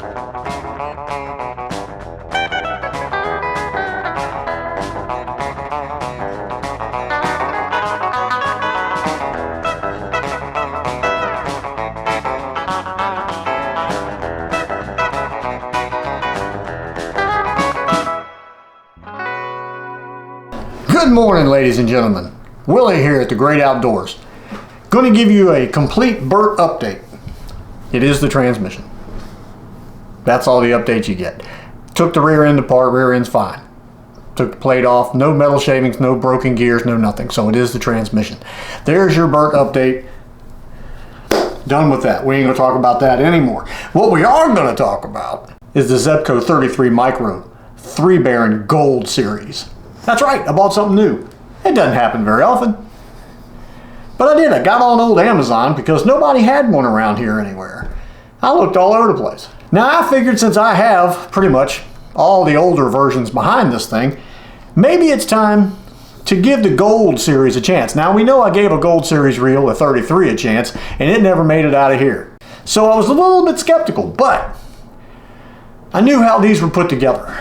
Good morning, ladies and gentlemen. Willie here at the Great Outdoors. Going to give you a complete Burt update. It is the transmission. That's all the updates you get. Took the rear end apart, rear end's fine. Took the plate off, no metal shavings, no broken gears, no nothing. So it is the transmission. There's your Burt update. Done with that. We ain't going to talk about that anymore. What we are going to talk about is the Zebco 33 Micro 3-bearing Gold Series. That's right, I bought something new. It doesn't happen very often. But I did. I got on old Amazon because nobody had one around here anywhere. I looked all over the place. Now I figured since I have pretty much all the older versions behind this thing, maybe it's time to give the Gold Series a chance. Now we know I gave a Gold Series reel, a 33, a chance, and it never made it out of here. So I was a little bit skeptical, but I knew how these were put together.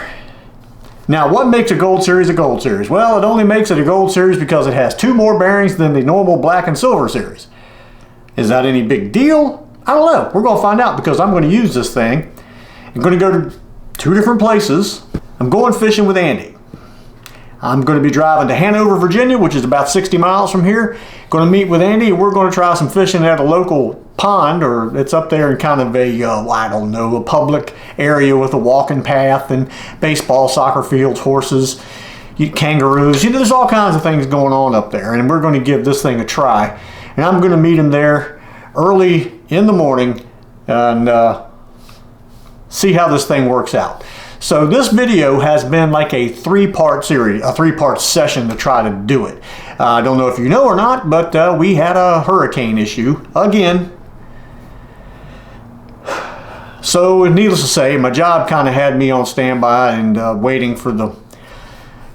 Now, what makes a Gold Series a Gold Series? Well, it only makes it a Gold Series because it has 2 more bearings than the normal Black and Silver Series. Is that any big deal? I don't know. We're going to find out because I'm going to use this thing. I'm going to go to 2 different places. I'm going fishing with Andy. I'm going to be driving to Hanover, Virginia, which is about 60 miles from here. Going to meet with Andy, and we're going to try some fishing at a local pond, or it's up there in kind of a, I don't know, a public area with a walking path and baseball, soccer fields, horses, kangaroos. You know, there's all kinds of things going on up there, and we're going to give this thing a try. And I'm going to meet him there early in the morning and see how this thing works out. So this video has been like a 3-part series, a 3-part session to try to do it. I don't know if you know or not, but we had a hurricane issue again. So needless to say, my job kind of had me on standby and waiting for the,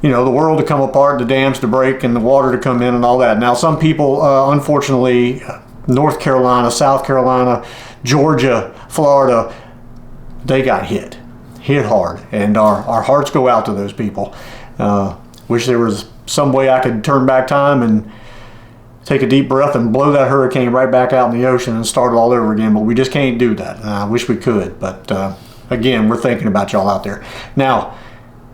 the world to come apart, the dams to break, and the water to come in and all that. Now some people, unfortunately, North Carolina, South Carolina, Georgia, Florida, they got hit hard, and our hearts go out to those people. Wish there was some way I could turn back time and take a deep breath and blow that hurricane right back out in the ocean and start it all over again, but we just can't do that. I wish we could, but again, we're thinking about y'all out there. Now,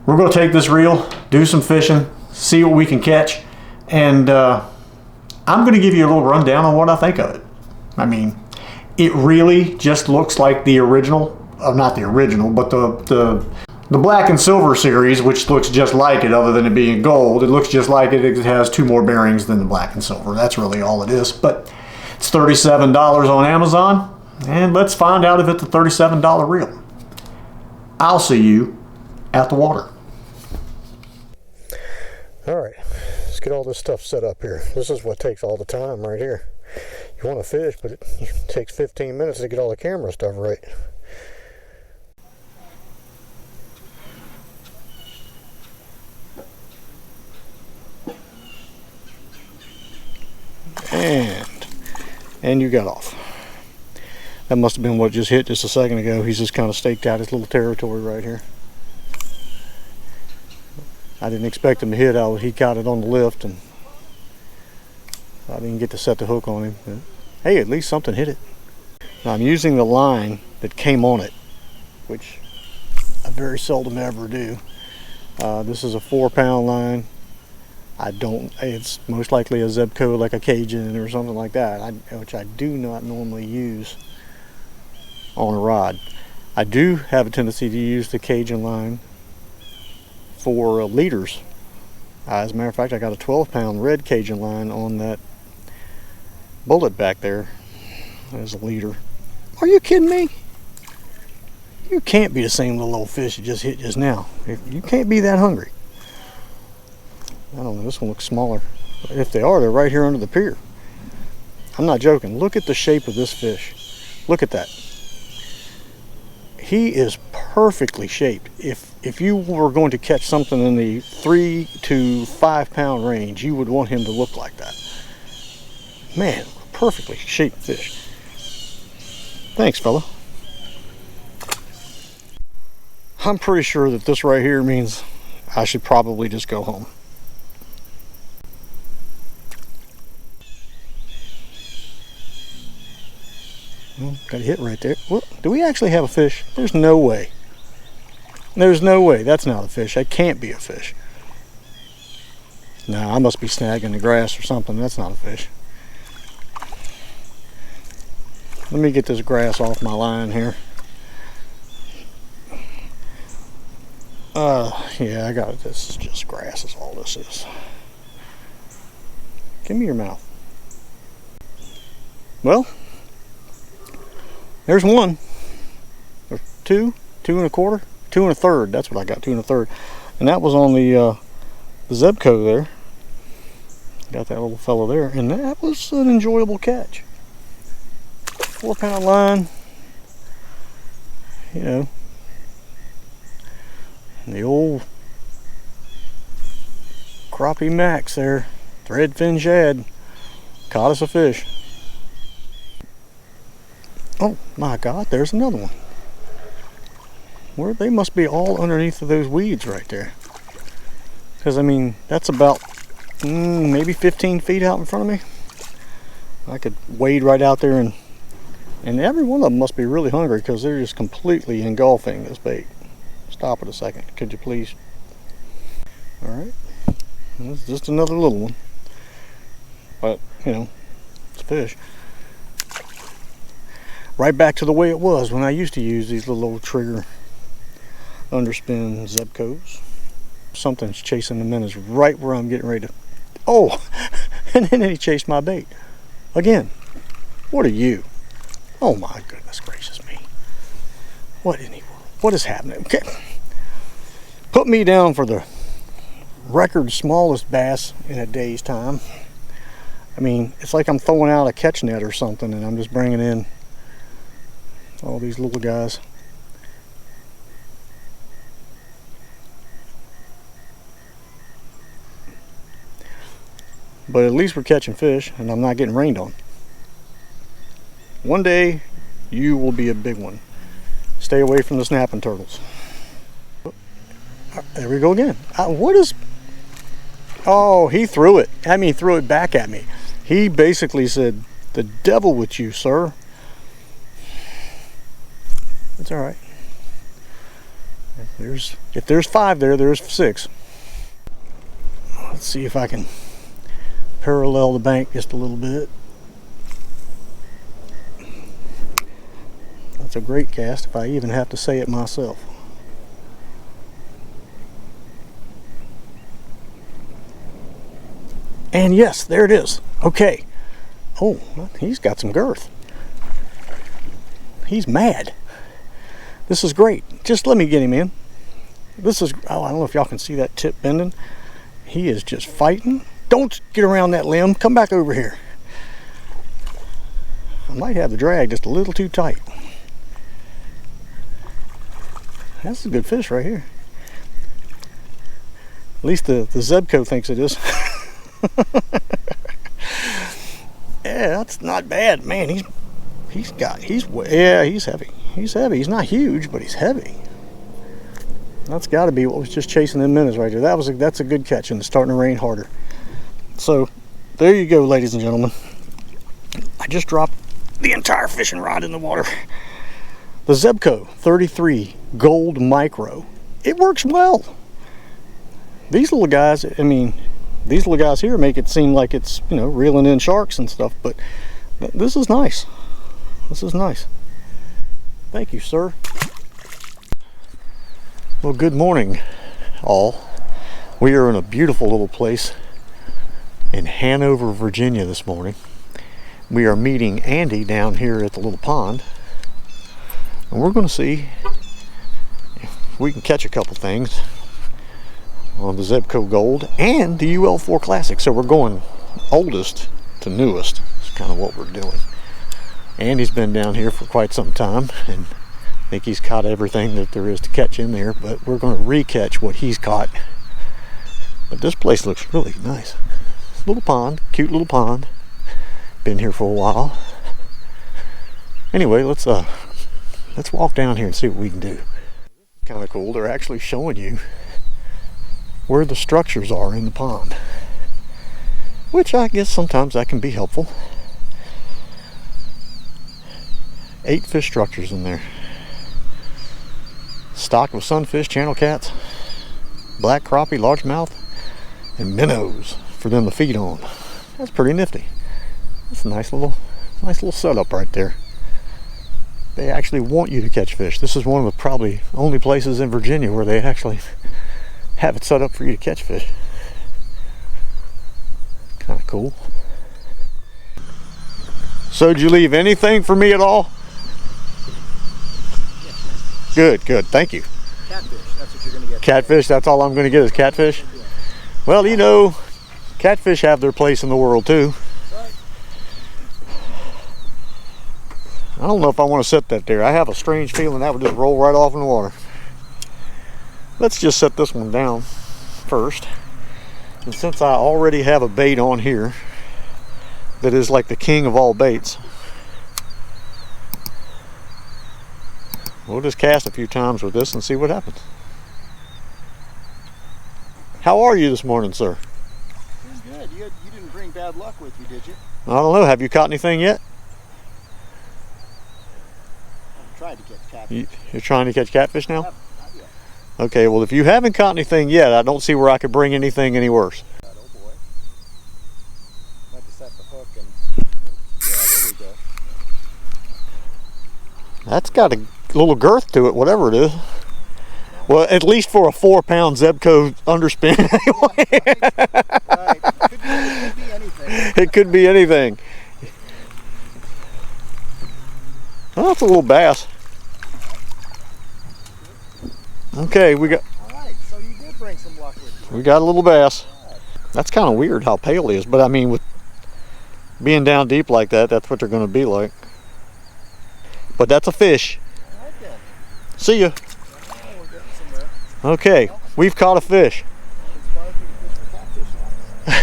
we're going to take this reel, do some fishing, see what we can catch, and I'm going to give you a little rundown on what I think of it. I mean, it really just looks like the original. Not the original, but the Black and Silver Series, which looks just like it other than it being gold. It looks just like it. It has 2 more bearings than the Black and Silver. That's really all it is. But it's $37 on Amazon, and let's find out if it's a $37 reel. I'll see you at the water. All right, let's get all this stuff set up here. This is what takes all the time right here. You want to fish, but it takes 15 minutes to get all the camera stuff right. And you got off. That must have been what just hit just a second ago. He's just kind of staked out his little territory right here. I didn't expect him to hit. He caught it on the lift, and I didn't get to set the hook on him. But, hey, at least something hit it. Now, I'm using the line that came on it, which I very seldom ever do. This is a 4-pound line. It's most likely a Zebco, like a Cajun or something like that, which I do not normally use on a rod. I do have a tendency to use the Cajun line for leaders. As a matter of fact, I got a 12-pound red Cajun line on that bullet back there as a leader. Are you kidding me? You can't be the same little old fish you just hit just now. You can't be that hungry. I don't know, this one looks smaller. If they are, they're right here under the pier. I'm not joking. Look at the shape of this fish. Look at that. He is perfectly shaped. If you were going to catch something in the 3 to 5 pound range, you would want him to look like that. Man, perfectly shaped fish. Thanks, fella. I'm pretty sure that this right here means I should probably just go home. Well, got a hit right there. Well, do we actually have a fish? There's no way. There's no way. That's not a fish. That can't be a fish. Nah, I must be snagging the grass or something. That's not a fish. Let me get this grass off my line here. Yeah, I got it. This is just grass is all this is. Give me your mouth. Well, there's one. There's two and a quarter, 2 1/3. That's what I got, 2 1/3. And that was on the Zebco there. Got that little fellow there, and that was an enjoyable catch. 4-pound line, you know, the old crappie max there, threadfin shad, caught us a fish. Oh my God, there's another one. Where they must be all underneath of those weeds right there. Because I mean, that's about maybe 15 feet out in front of me. I could wade right out there, and every one of them must be really hungry because they're just completely engulfing this bait. Stop it a second, could you please? All right, it's just another little one, but you know, it's a fish. Right back to the way it was when I used to use these little old trigger underspin Zebcos. Something's chasing the minnows right where I'm getting ready to. Oh, and then he chased my bait again. What are you? Oh my goodness gracious me! What in the world? What is happening? Okay, put me down for the record smallest bass in a day's time. I mean, it's like I'm throwing out a catch net or something, and I'm just bringing in all these little guys. But at least we're catching fish, and I'm not getting rained on. One day, you will be a big one. Stay away from the snapping turtles. There we go again. What is... Oh, he threw it. I mean, threw it back at me. He basically said, "The devil with you, sir." It's all right. If there's 5 there, there's 6. Let's see if I can parallel the bank just a little bit. That's a great cast if I even have to say it myself. And yes, there it is. Okay. Oh, he's got some girth. He's mad. This is great. Just let me get him in. This is, oh, I don't know if y'all can see that tip bending. He is just fighting. Don't get around that limb. Come back over here. I might have the drag just a little too tight. That's a good fish right here. At least the Zebco thinks it is. Yeah, that's not bad, man. He's heavy. He's heavy. He's not huge, but he's heavy. That's got to be what was just chasing them minnows right there. That's a good catch, and it's starting to rain harder. So there you go, ladies and gentlemen. I just dropped the entire fishing rod in the water. The Zebco 33 Gold Micro. It works well. These little guys, I mean, these little guys here make it seem like it's, you know, reeling in sharks and stuff, but this is nice. This is nice. Thank you, sir. Well, good morning, all. We are in a beautiful little place in Hanover, Virginia this morning. We are meeting Andy down here at the little pond, and we're going to see if we can catch a couple things on the Zebco Gold and the UL4 Classic. So we're going oldest to newest. That's kind of what we're doing. Andy's been down here for quite some time, and I think he's caught everything that there is to catch in there, but we're going to re-catch what he's caught. But this place looks really nice. Little pond, cute little pond. Been here for a while. Anyway, let's walk down here and see what we can do. kind of cool. They're actually showing you where the structures are in the pond, which I guess sometimes that can be helpful. 8 fish structures in there, stocked with sunfish, channel cats, black crappie, largemouth, and minnows for them to feed on. That's pretty nifty. That's a nice little setup right there. They actually want you to catch fish. This is one of the probably only places in Virginia where they actually have it set up for you to catch fish. Kind of cool. So did you leave anything for me at all? Good, good, thank you. Catfish, that's what you're going to get. Catfish, that's all I'm going to get is catfish? Well, you know, catfish have their place in the world too. I don't know if I want to set that there. I have a strange feeling that would just roll right off in the water. Let's just set this one down first. And since I already have a bait on here that is like the king of all baits, we'll just cast a few times with this and see what happens. How are you this morning, sir? Doing good. You didn't bring bad luck with you, did you? I don't know. Have you caught anything yet? Tried to catch catfish. You're trying to catch catfish now? Not yet. Okay, well if you haven't caught anything yet, I don't see where I could bring anything any worse. Oh boy. Went to set the hook and yeah, there we go. That's got a little girth to it, whatever it is. Well, at least for a 4-pound Zebco underspin anyway. Right. It could be anything. It could be anything. Well, that's a little bass. Okay, we got. All right, so you did bring some luck with you. We got a little bass. That's kind of weird how pale he is, but I mean, with being down deep like that, that's what they're going to be like. But that's a fish. All right then. See ya. Oh, we're getting somewhere. Okay, we've caught a fish. Inspired me to fish for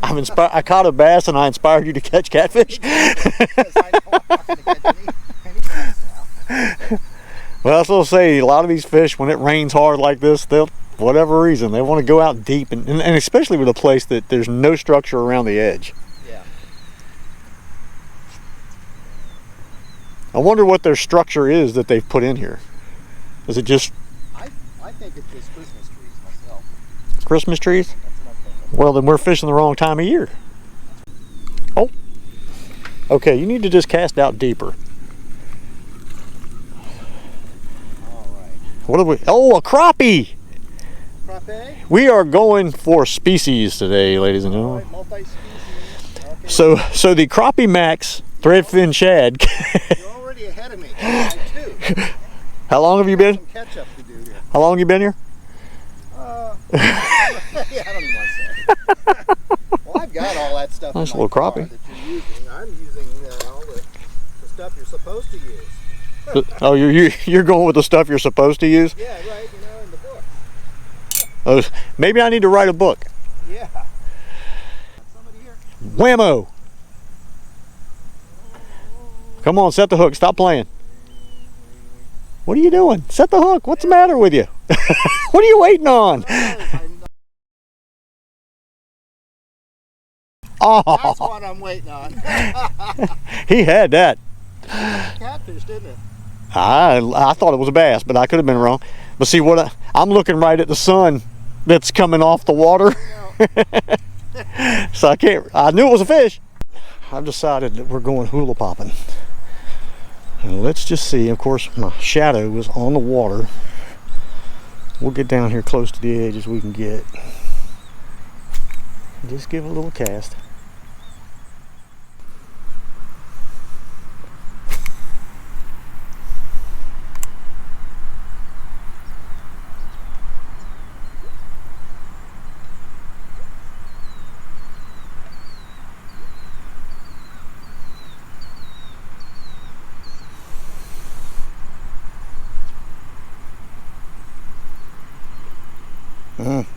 catfish now. I caught a bass and I inspired you to catch catfish. Because I know I'm not going to catch any bass now. Well, that's what I'll say. A lot of these fish, when it rains hard like this, they'll, for whatever reason, they want to go out deep, and especially with a place that there's no structure around the edge. Yeah. I wonder what their structure is that they've put in here. Is it just I think it's just Christmas trees myself. Christmas trees? That's what I'm thinking. Well, then we're fishing the wrong time of year. Oh. Okay, you need to just cast out deeper. What are we? Oh, a crappie! Crappie? We are going for species today, ladies and All gentlemen. right, multi-species. Okay. So the crappie max threadfin shad. You're already ahead of me. I too. How long have you been? Some catch up to do here. How long have you been here? Yeah, I don't even want to say. Well, I've got all that stuff. Nice in my little car crappie. that you're using. I'm using all the stuff you're supposed to use. Oh, you're going with the stuff you're supposed to use? Yeah, right. You know, in the book. Oh, maybe I need to write a book. Yeah. Somebody here. Whammo! Come on, set the hook. Stop playing. What are you doing? Set the hook. What's the matter with you? What are you waiting on? Oh, That's what I'm waiting on. he had that. Catfish, didn't it? I thought it was a bass, but I could have been wrong. But see, I'm looking right at the sun that's coming off the water. So I knew it was a fish. I've decided that we're going hula popping. And let's just see. Of course, my shadow was on the water. We'll get down here close to the edge as we can get. Just give it a little cast.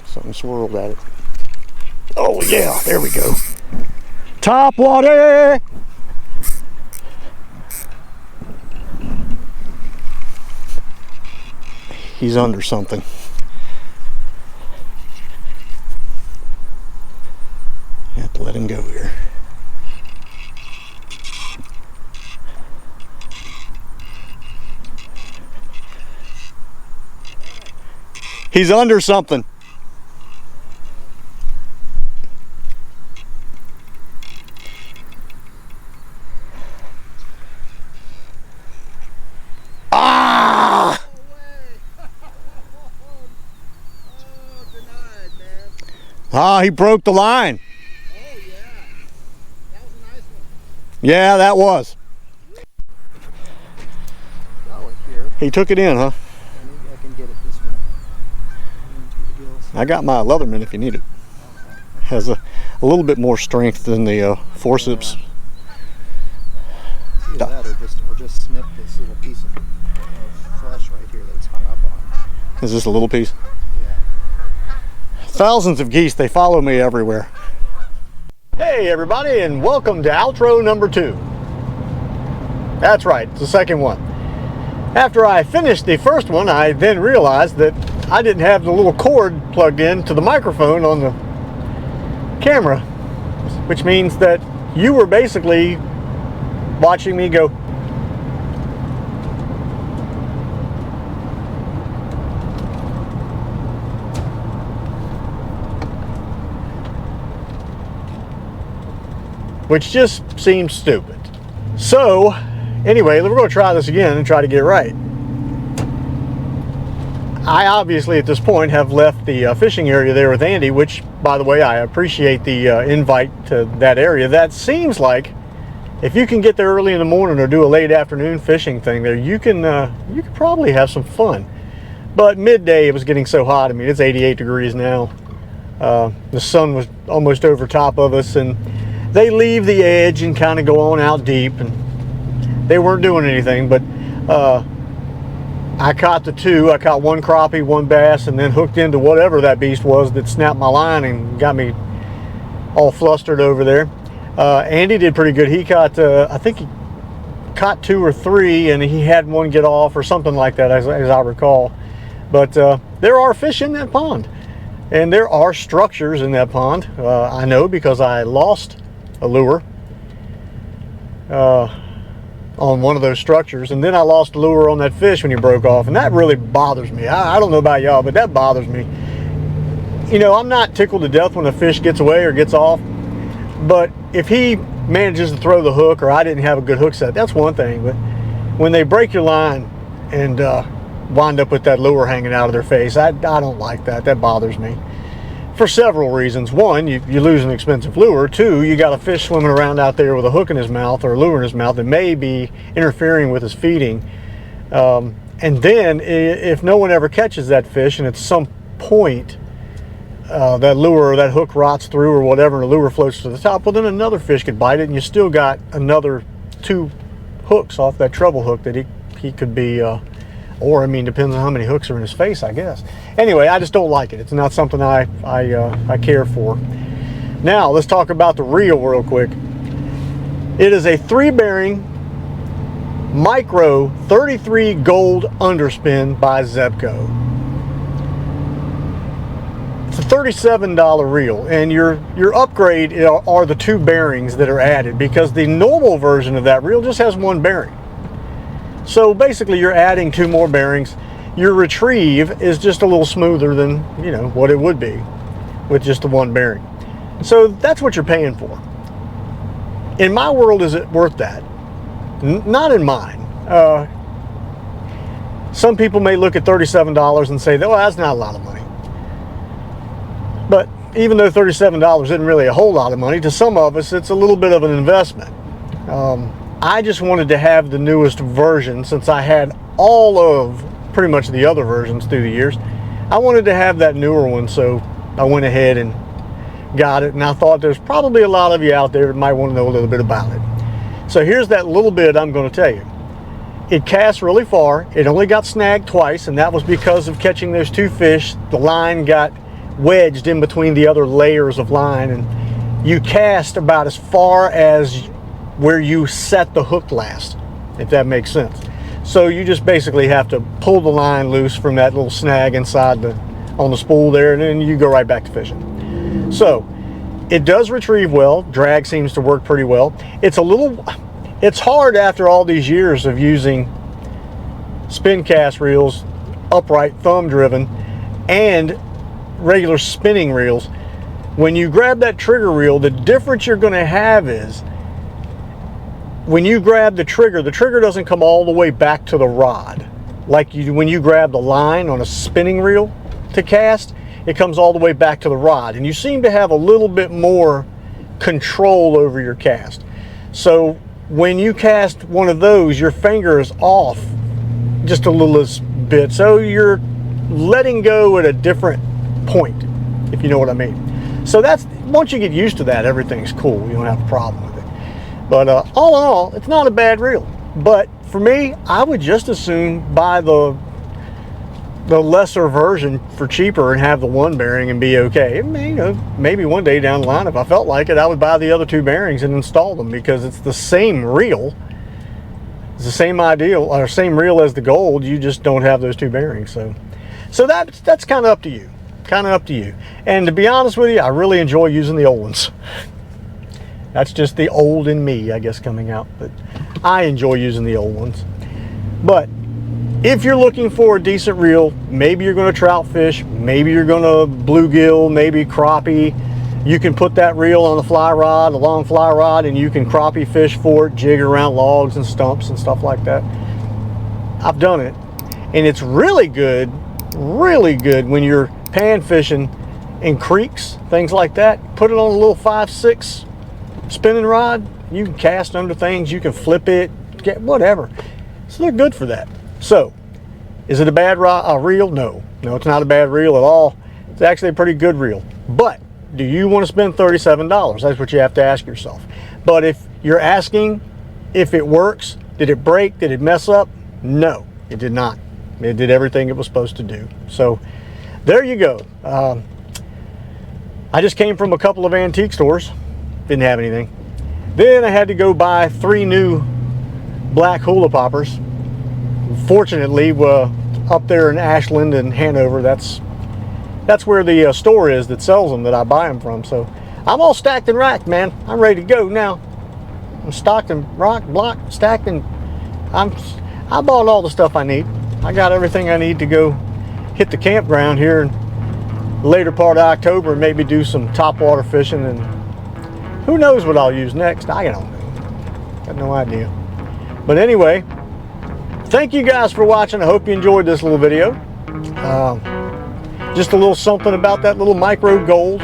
Something swirled at it. Oh yeah, there we go. Top water! he's under something. I have to let him go here. He's under something. Ah! Ah, he broke the line. Oh yeah, that was a nice one. Yeah, that was. Golly, here. He took it in, huh? Maybe I can get it this way. I got my Leatherman if you need it. Has a little bit more strength than the forceps. Either that or just snip this little piece of flesh right here that it's hung up on. Is this a little piece? Yeah. Thousands of geese, they follow me everywhere. Hey everybody, and welcome to outro number 2. That's right, it's the second one. After I finished the first one, I then realized that I didn't have the little cord plugged in to the microphone on the camera, which means that you were basically watching me go. Which just seems stupid. So, anyway, we're going to try this again and try to get it right. I obviously at this point have left the fishing area there with Andy, which, by the way, I appreciate the invite to that area. That seems like if you can get there early in the morning or do a late afternoon fishing thing there, you can probably have some fun. But midday it was getting so hot. I mean, it's 88 degrees now. The sun was almost over top of us, and they leave the edge and kind of go on out deep, and they weren't doing anything. But I caught the two. I caught one crappie, one bass, and then hooked into whatever that beast was that snapped my line and got me all flustered over there. Andy did pretty good. He caught, I think he caught 2 or 3, and he had one get off or something like that, as I recall. But there are fish in that pond, and there are structures in that pond. I know because I lost a lure on one of those structures, and then I lost a lure on that fish when he broke off, and that really bothers me. I don't know about y'all, but that bothers me. You know, I'm not tickled to death when a fish gets away or gets off, but if he manages to throw the hook or I didn't have a good hook set, that's one thing. But when they break your line and wind up with that lure hanging out of their face, I don't like that. That bothers me for several reasons. One, you lose an expensive lure. Two, you got a fish swimming around out there with a hook in his mouth or a lure in his mouth that may be interfering with his feeding. And then if no one ever catches that fish and at some point that lure or that hook rots through or whatever and the lure floats to the top, well then another fish could bite it and you still got another 2 hooks off that treble hook that he could be or I mean, depends on how many hooks are in his face, I guess. Anyway, I just don't like it. It's not something I care for. Now let's talk about the reel real quick. It is a 3-bearing Micro 33 Gold Underspin by Zebco. It's a $37 reel, and your upgrade are the 2 bearings that are added, because the normal version of that reel just has 1 bearing. So basically you're adding 2 more bearings. Your retrieve is just a little smoother than, you know, what it would be with just the 1 bearing. So that's what you're paying for. In my world, is it worth that? Not in mine. Some people may look at $37 and say, well, that's not a lot of money. But even though $37 isn't really a whole lot of money, to some of us it's a little bit of an investment. I just wanted to have the newest version, since I had all of pretty much the other versions through the years. I wanted to have that newer one, so I went ahead and got it, and I thought there's probably a lot of you out there that might want to know a little bit about it. So here's that little bit I'm going to tell you. It casts really far. It only got snagged twice, and that was because of catching those 2 fish. The line got wedged in between the other layers of line, and you cast about as far as where you set the hook last, if that makes sense. So you just basically have to pull the line loose from that little snag inside on the spool there, and then you go right back to fishing. So it does retrieve well. Drag seems to work pretty well. It's hard after all these years of using spin cast reels, upright thumb driven, and regular spinning reels. When you grab that trigger reel, the difference you're going to have is when you grab the trigger doesn't come all the way back to the rod. Like when you grab the line on a spinning reel to cast, it comes all the way back to the rod. And you seem to have a little bit more control over your cast. So when you cast one of those, your finger is off just a little bit. So you're letting go at a different point, if you know what I mean. So once you get used to that, everything's cool. You don't have a problem with it. But all in all, it's not a bad reel. But for me, I would just as soon buy the lesser version for cheaper and have the one bearing and be okay. Maybe one day down the line, if I felt like it, I would buy the other two bearings and install them, because it's the same reel. It's the same same reel as the Gold. You just don't have those two bearings. So that's kind of up to you. And to be honest with you, I really enjoy using the old ones. That's just the old in me, I guess, coming out. But I enjoy using the old ones. But if you're looking for a decent reel, maybe you're going to trout fish, maybe you're going to bluegill, maybe crappie, you can put that reel on a long fly rod, and you can crappie fish for it, jig around logs and stumps and stuff like that. I've done it. And it's really good when you're pan fishing in creeks, things like that. Put it on a little 5/6 spinning rod. You can cast under things, you can flip it, get whatever. So they're good for that. So is it a bad reel? No, it's not a bad reel at all. It's actually a pretty good reel. But do you want to spend $37? That's what you have to ask yourself. But if you're asking if it works, did it break, did it mess up? No, it did not. It did everything it was supposed to do. So there you go. I just came from a couple of antique stores. Didn't have anything. Then I had to go buy 3 new black hula poppers. Fortunately, up there in Ashland and Hanover, that's where the store is that sells them, that I buy them from. So I'm all stacked and racked, man. I'm ready to go now. I'm stocked and blocked, stacked, and I bought all the stuff I need. I got everything I need to go hit the campground here in the later part of October and maybe do some topwater fishing, and who knows what I'll use next. I don't know. Got no idea. But anyway, thank you guys for watching. I hope you enjoyed this little video. Just a little something about that little Micro Gold.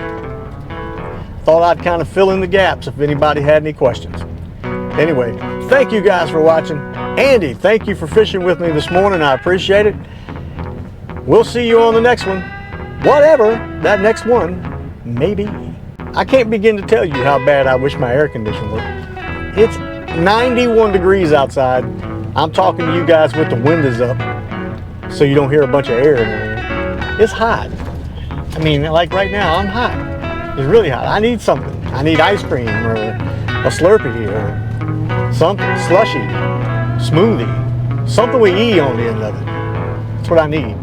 Thought I'd kind of fill in the gaps if anybody had any questions. Anyway, thank you guys for watching. Andy, thank you for fishing with me this morning. I appreciate it. We'll see you on the next one. Whatever that next one may be. I can't begin to tell you how bad I wish my air conditioner worked. It's 91 degrees outside. I'm talking to you guys with the windows up so you don't hear a bunch of air in there. It's hot. I mean, like right now, I'm hot. It's really hot. I need something. I need ice cream or a Slurpee or something, slushy, smoothie, something with E on the end of it. That's what I need.